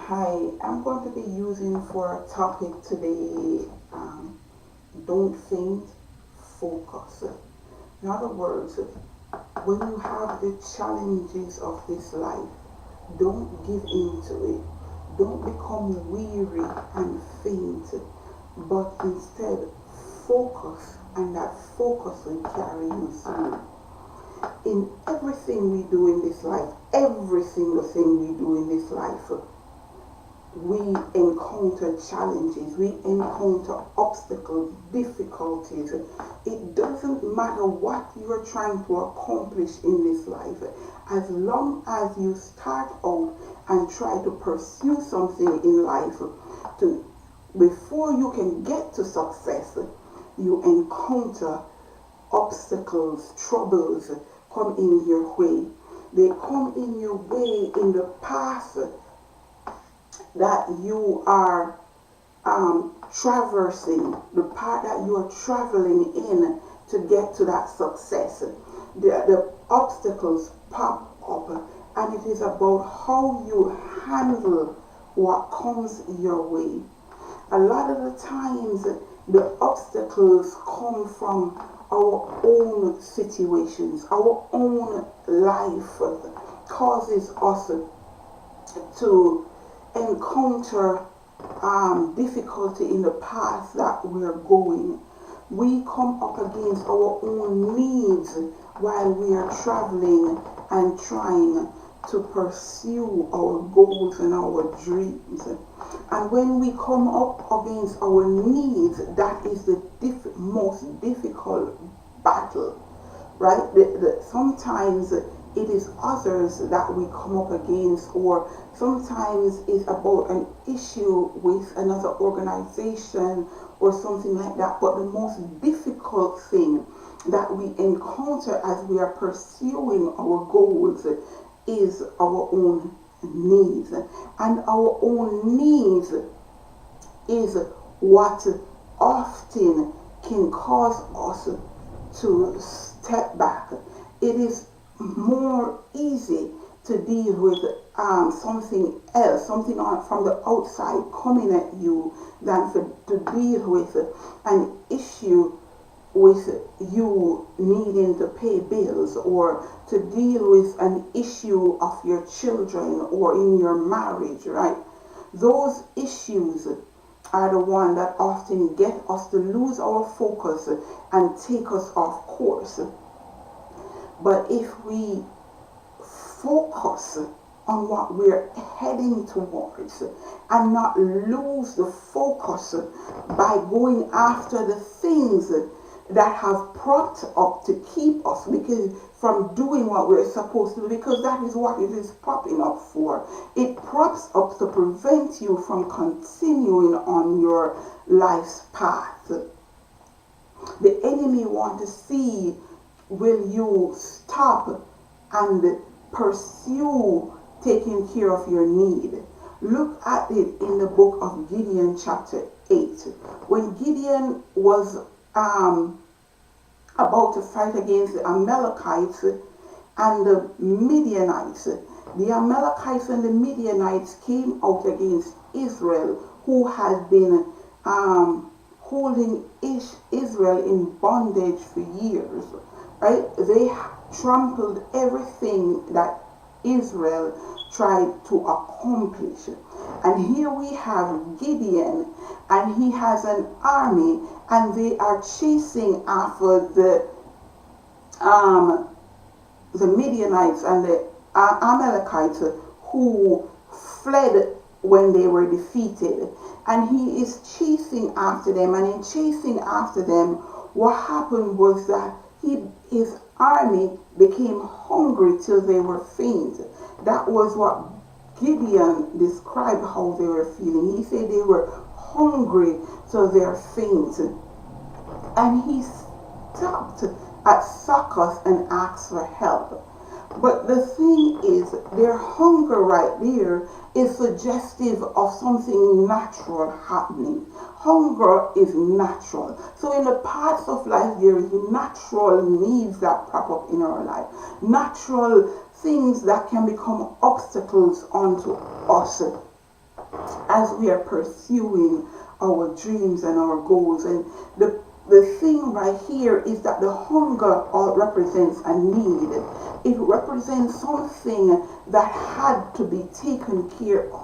Hi, I'm going to be using for a topic today, don't faint, focus. In other words, when you have the challenges of this life, don't give in to it. Don't become weary and faint, but instead focus, and that focus will carry you through. In everything we do in this life, every single thing we do in this life, we encounter challenges, we encounter obstacles, difficulties. It doesn't matter what you're trying to accomplish in this life, as long as you start out and try to pursue something in life, to before you can get to success, you encounter obstacles, troubles come in your way. They come in your way in the path that you are traversing, the part that you are traveling in to get to that success. The obstacles pop up, and it is about how you handle what comes your way. A lot of the times, the obstacles come from our own situations, our own life causes us to encounter difficulty in the path that we're going. We come up against our own needs while we are traveling and trying to pursue our goals and our dreams. And when we come up against our needs, that is the most difficult battle, right? Sometimes it is others that we come up against, or sometimes it's about an issue with another organization or something like that. But the most difficult thing that we encounter as we are pursuing our goals is our own needs. And our own needs is what often can cause us to step back. It is more easy to deal with something else, something from the outside coming at you, than to deal with an issue with you needing to pay bills, or to deal with an issue of your children or in your marriage, right? Those issues are the one that often get us to lose our focus and take us off course. But if we focus on what we're heading towards and not lose the focus by going after the things that have propped up to keep us from doing what we're supposed to do, because that is what it is propping up for. It props up to prevent you from continuing on your life's path. The enemy wants to see, will you stop and pursue taking care of your need? Look at it in the book of Gideon chapter 8. When Gideon was about to fight against the Amalekites and the Midianites, the Amalekites and the Midianites came out against Israel, who had been holding Israel in bondage for years. Right? They trampled everything that Israel tried to accomplish. And here we have Gideon, and he has an army, and they are chasing after the Midianites and the Amalekites, who fled when they were defeated. And he is chasing after them, and in chasing after them, what happened was that his army became hungry till they were faint. That was what Gideon described how they were feeling. He said they were hungry till they're faint. And he stopped at Succoth and asked for help. But the thing is, their hunger right there is suggestive of something natural happening. Hunger is natural. So in the parts of life, there is natural needs that pop up in our life. Natural things that can become obstacles onto us as we are pursuing our dreams and our goals. And the thing right here is that the hunger all represents a need. It represents something that had to be taken care of.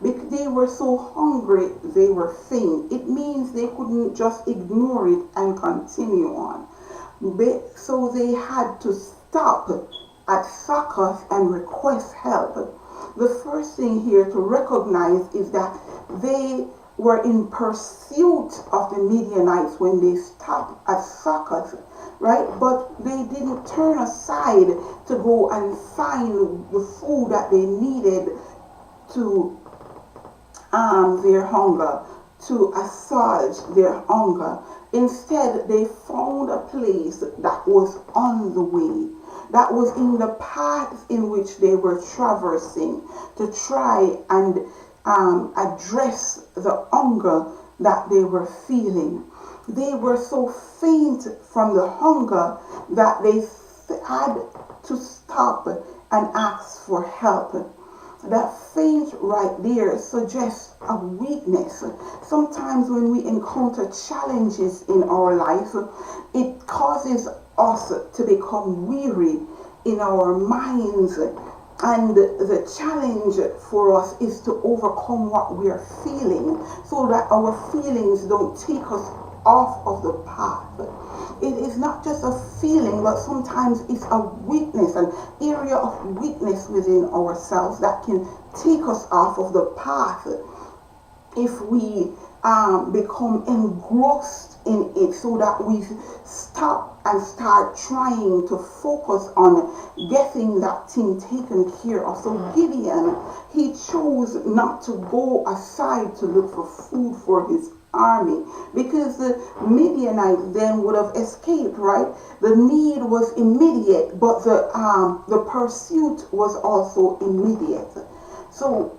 Because they were so hungry, they were faint. It means they couldn't just ignore it and continue on. So they had to stop at Succoth and request help. The first thing here to recognize is that they were in pursuit of the Midianites when they stopped at Succoth, right? But they didn't turn aside to go and find the food that they needed to their hunger, to assuage their hunger. Instead, they found a place that was on the way, that was in the paths in which they were traversing to try and address the hunger that they were feeling. They were so faint from the hunger that they had to stop and ask for help. That faint right there suggests a weakness. Sometimes when we encounter challenges in our life, it causes us to become weary in our minds. And the challenge for us is to overcome what we are feeling so that our feelings don't take us off of the path. It is not just a feeling, but sometimes it's a weakness, an area of weakness within ourselves that can take us off of the path if we become engrossed in it, so that we stop and start trying to focus on getting that thing taken care of. So Gideon, he chose not to go aside to look for food for his army, because the Midianites then would have escaped, right? The need was immediate, but the pursuit was also immediate. So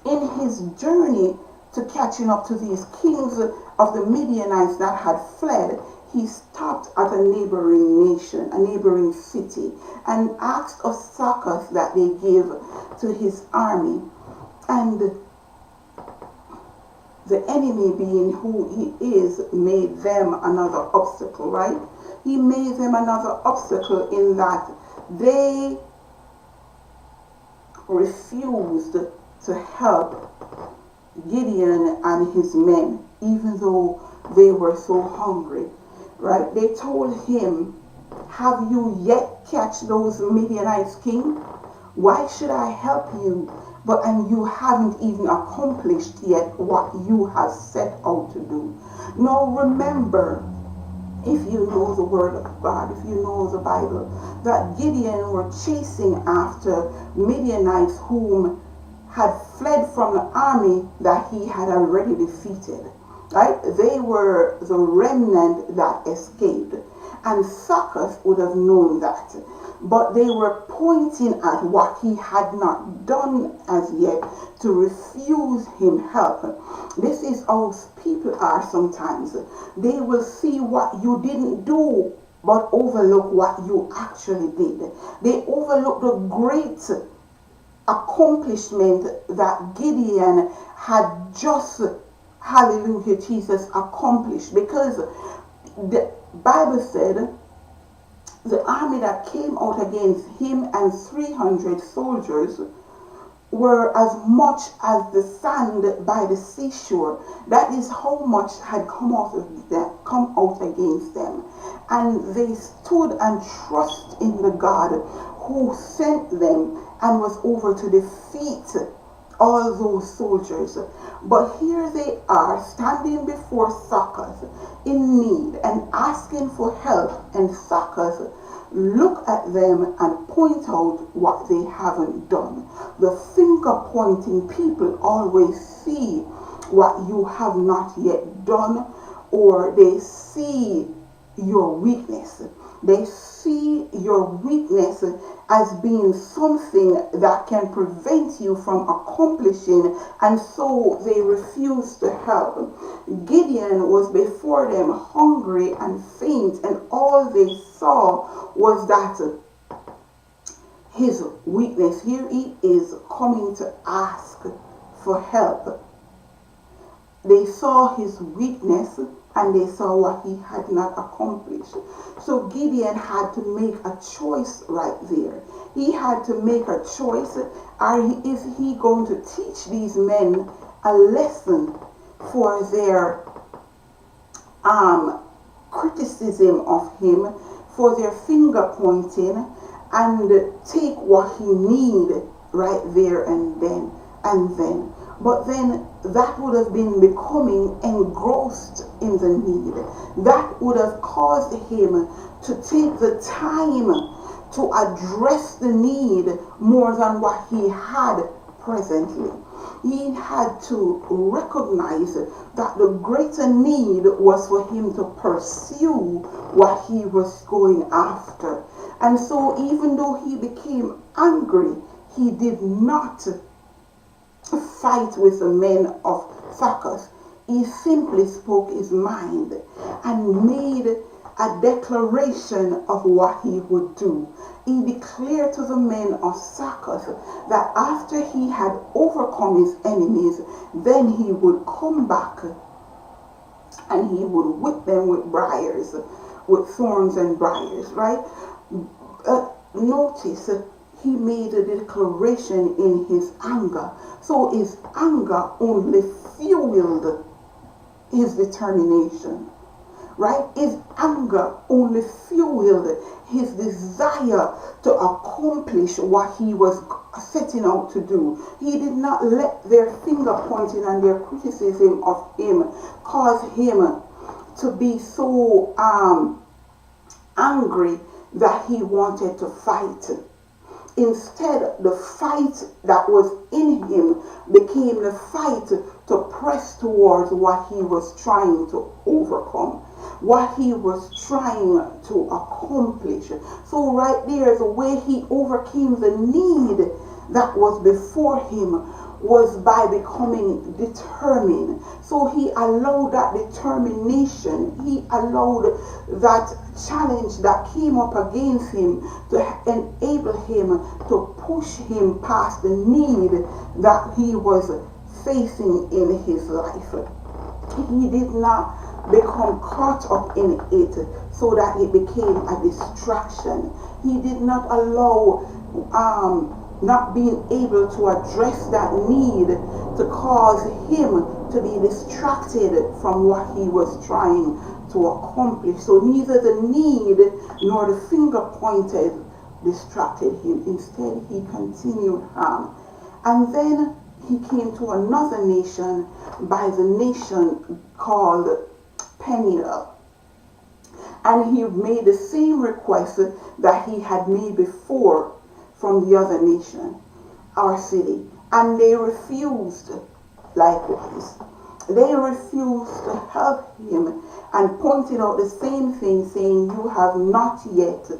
in his journey to catching up to these kings of the Midianites that had fled, he stopped at a neighboring nation, a neighboring city, and asked of Succoth that they give to his army. And the enemy, being who he is, made them another obstacle, right? He made them another obstacle in that they refused to help Gideon and his men, even though they were so hungry, right? They told him, "Have you yet catch those Midianites, king? Why should I help you? And you haven't even accomplished yet what you have set out to do." Now remember, if you know the word of God, if you know the Bible, that Gideon were chasing after Midianites whom had fled from the army that he had already defeated. Right? They were the remnant that escaped. And Succoth would have known that. But they were pointing at what he had not done as yet to refuse him help. This is how people are sometimes. They will see what you didn't do, but overlook what you actually did. They overlook the great accomplishment that Gideon had just, hallelujah, Jesus, accomplished. Because the Bible said the army that came out against him and 300 soldiers were as much as the sand by the seashore. That is how much had come out against them. And they stood and trusted in the God who sent them and was over to defeat all those soldiers. But here they are standing before Succoth in need and asking for help, and Succoth look at them and point out what they haven't done. The finger pointing people always see what you have not yet done, or they see your weakness. They see your weakness as being something that can prevent you from accomplishing, and so they refuse to help. Gideon was before them hungry and faint, and all they saw was that his weakness. Here he is coming to ask for help. They saw his weakness and they saw what he had not accomplished. So Gideon had to make a choice right there. He had to make a choice. Is he going to teach these men a lesson for their criticism of him, for their finger pointing, and take what he needed right there and then. But then that would have been becoming engrossed in the need. That would have caused him to take the time to address the need more than what he had presently. He had to recognize that the greater need was for him to pursue what he was going after. And so even though he became angry, he did not fight with the men of Thakos. He simply spoke his mind and made a declaration of what he would do. He declared to the men of Thakos that after he had overcome his enemies, then he would come back and he would whip them with briars, with thorns and briars, right? Notice he made a declaration in his anger. So his anger only fueled his determination, right? His anger only fueled his desire to accomplish what he was setting out to do. He did not let their finger pointing and their criticism of him cause him to be so angry that he wanted to fight. Instead, the fight that was in him became the fight to press towards what he was trying to overcome, what he was trying to accomplish. So right there, the way he overcame the need that was before him was by becoming determined. So he allowed that determination, he allowed that challenge that came up against him to enable him to push him past the need that he was facing in his life. He did not become caught up in it so that it became a distraction. He did not allow not being able to address that need to cause him to be distracted from what he was trying to accomplish. So neither the need nor the finger pointed distracted him. Instead, he continued on. And then he came to another nation by the nation called Peniel. And he made the same request that he had made before from the other nation, our city. And they refused likewise. They refused to help him and pointed out the same thing, saying, you have not yet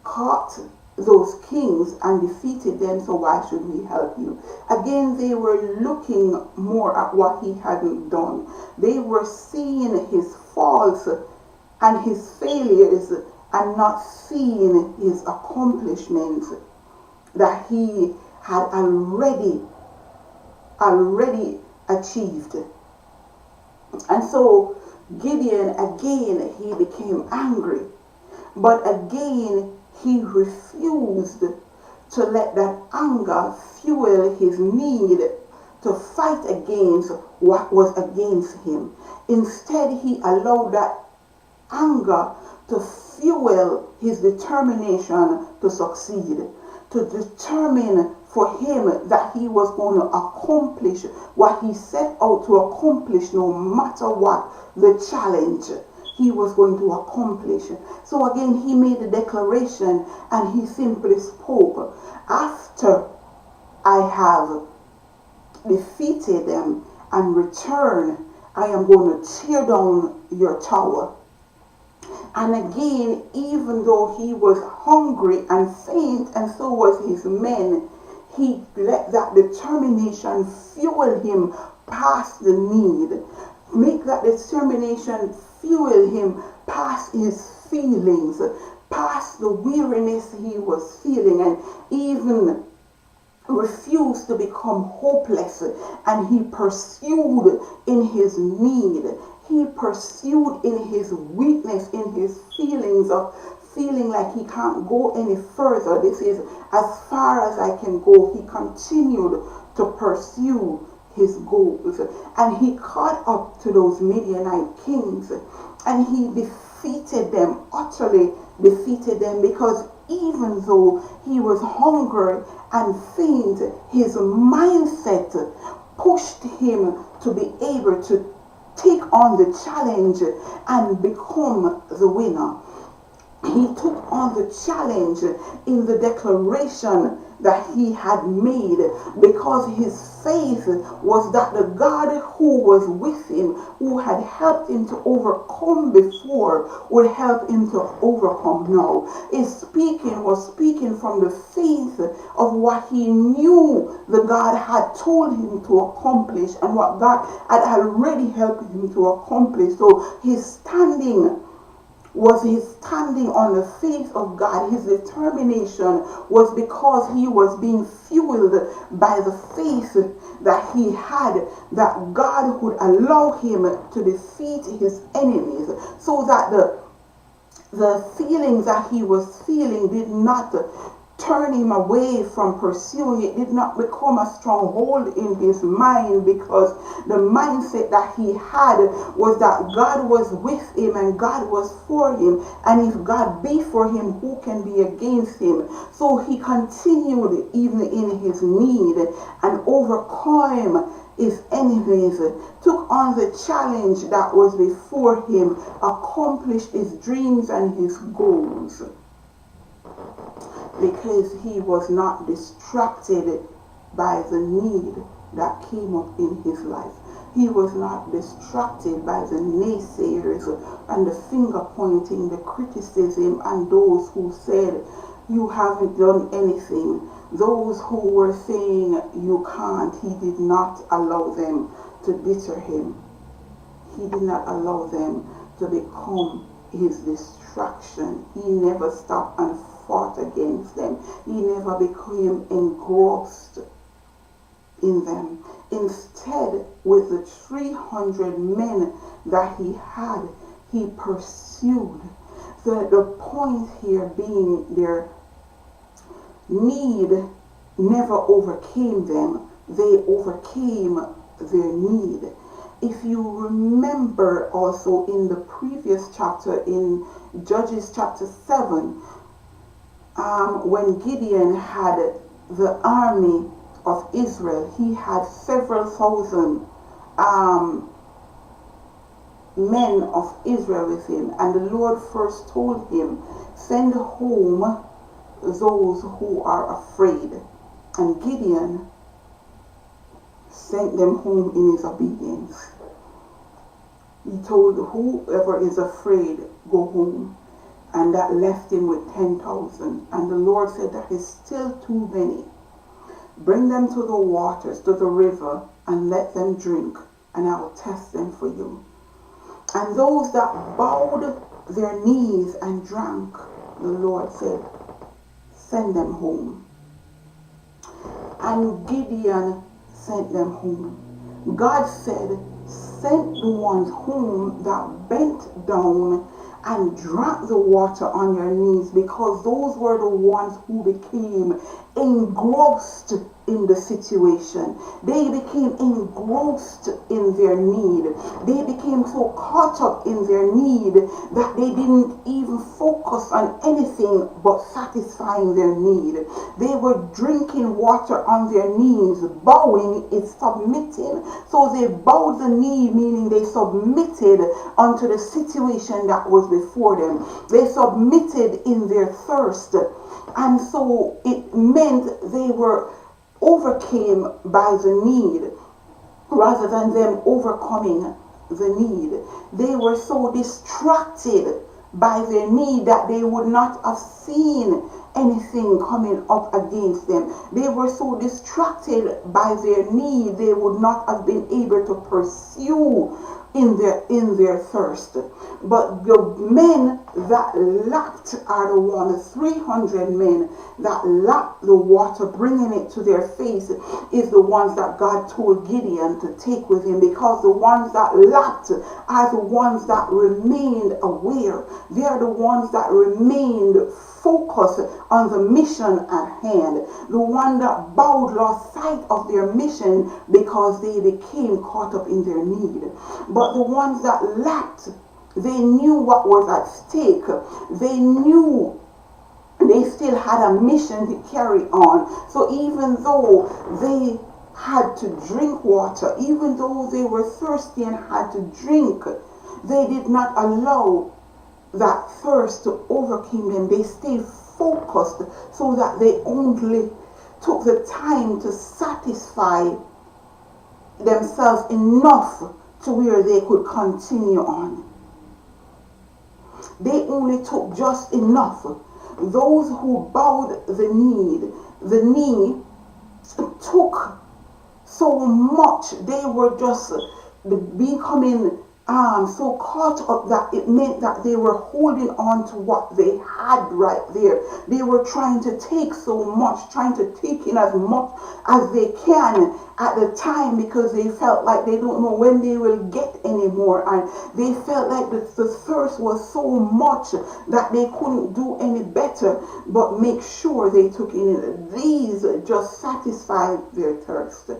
caught those kings and defeated them, so why should we help you? Again, they were looking more at what he hadn't done. They were seeing his faults and his failures and not seeing his accomplishments that he had already achieved. And so Gideon, again, he became angry. But again, he refused to let that anger fuel his need to fight against what was against him. Instead, he allowed that anger to fuel his determination to succeed, to determine for him that he was going to accomplish what he set out to accomplish, no matter what the challenge he was going to accomplish. So again, he made a declaration and he simply spoke, after I have defeated them and return, I am going to tear down your tower. And again, even though he was hungry and faint, and so was his men, he let that determination fuel him past the need. Make that determination fuel him past his feelings, past the weariness he was feeling, and even refused to become hopeless, and he pursued in his need. He pursued in his weakness, in his feelings of feeling like he can't go any further. This is as far as I can go. He continued to pursue his goals, and he caught up to those Midianite kings, and he defeated them, utterly defeated them, because even though he was hungry and faint, his mindset pushed him to be able to take on the challenge and become the winner. He took on the challenge in the declaration that he had made, because his faith was that the God who was with him, who had helped him to overcome before, would help him to overcome now. Was speaking from the faith of what he knew the God had told him to accomplish and what God had already helped him to accomplish. So his standing on the faith of God. His determination was because he was being fueled by the faith that he had, that God would allow him to defeat his enemies, so that the feelings that he was feeling did not turn him away from pursuing it, did not become a stronghold in his mind, because the mindset that he had was that God was with him and God was for him, and if God be for him, who can be against him? So he continued even in his need and overcame his enemies, took on the challenge that was before him, accomplished his dreams and his goals, because he was not distracted by the need that came up in his life. He was not distracted by the naysayers and the finger pointing, the criticism, and those who said, you haven't done anything. Those who were saying, you can't. He did not allow them to deter him. He did not allow them to become his distraction. He never stopped and fought against them. He never became engrossed in them. Instead, with the 300 men that he had, he pursued. The point here being, their need never overcame them. They overcame their need. If you remember also in the previous chapter, in Judges chapter 7, when Gideon had the army of Israel, he had several thousand men of Israel with him, and the Lord first told him, send home those who are afraid. And Gideon sent them home in his obedience. He told whoever is afraid, go home. And that left him with 10,000. And the Lord said, that is still too many. Bring them to the waters, to the river, and let them drink, and I will test them for you. And those that bowed their knees and drank, the Lord said, send them home. And Gideon sent them home. God said, send the ones home that bent down and drank the water on your knees, because those were the ones who became engrossed in the situation. They became engrossed in their need. They became so caught up in their need that they didn't even focus on anything but satisfying their need. They were drinking water on their knees. Bowing is submitting. So they bowed the knee, meaning they submitted unto the situation that was before them. They submitted in their thirst. And so it meant they were overcame by the need rather than them overcoming the need. They were so distracted by their need that they would not have seen anything coming up against them. They were so distracted by their need, they would not have been able to pursue in their thirst. But the men that lapped are the ones, 300 men that lapped the water, bringing it to their face, is the ones that God told Gideon to take with him, because the ones that lapped are the ones that remained aware. They are the ones that remained focused on the mission at hand. The one that bowed lost sight of their mission because they became caught up in their need. But the ones that lapped, they knew what was at stake. They knew they still had a mission to carry on. So even though they had to drink water, even though they were thirsty and had to drink, they did not allow that thirst to overcome them. They stayed focused so that they only took the time to satisfy themselves enough to where they could continue on. They only took just enough. Those who bowed the knee took so much. They were just becoming so caught up that it meant that they were holding on to what they had right there. They were trying to take so much, trying to take in as much as they can at the time, because they felt like they don't know when they will get any more, and they felt like the thirst was so much that they couldn't do any better but make sure they took in. These just satisfied their thirst.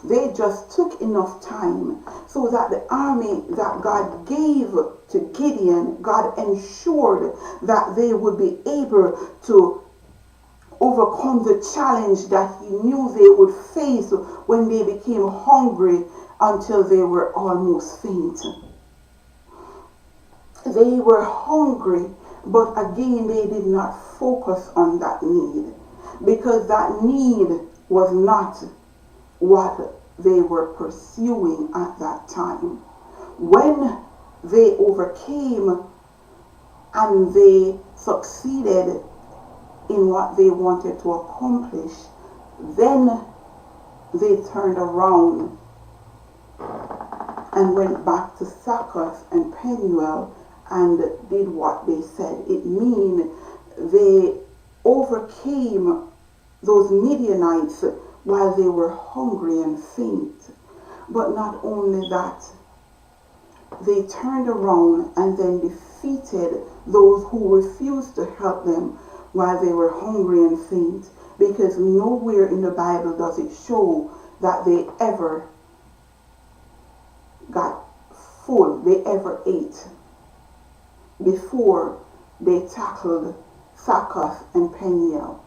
They just took enough time so that the army that God gave to Gideon, God ensured that they would be able to overcome the challenge that he knew they would face when they became hungry until they were almost faint. They were hungry, but again they did not focus on that need, because that need was not what they were pursuing at that time. When they overcame and they succeeded in what they wanted to accomplish, then they turned around and went back to Succoth and Penuel and did what they said. It means they overcame those Midianites while they were hungry and faint. But not only that, they turned around and then defeated those who refused to help them while they were hungry and faint, because nowhere in the Bible does it show that they ever got full, they ever ate before they tackled Succoth and Peniel.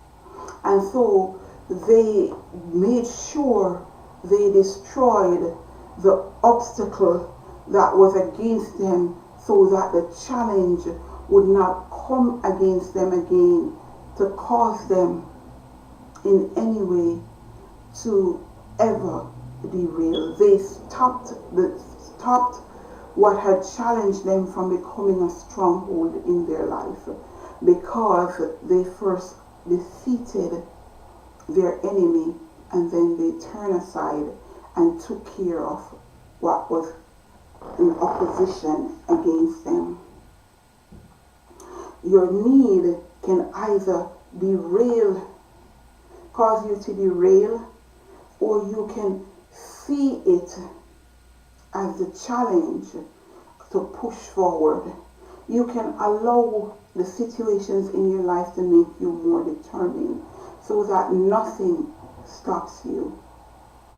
And so they made sure they destroyed the obstacle that was against them, so that the challenge would not come against them again to cause them in any way to ever derail. They stopped what had challenged them from becoming a stronghold in their life, because they first defeated their enemy and then they turned aside and took care of what was in opposition against them. Your need can either cause you to derail, or you can see it as the challenge to push forward. You can allow the situations in your life to make you more determined, so that nothing stops you.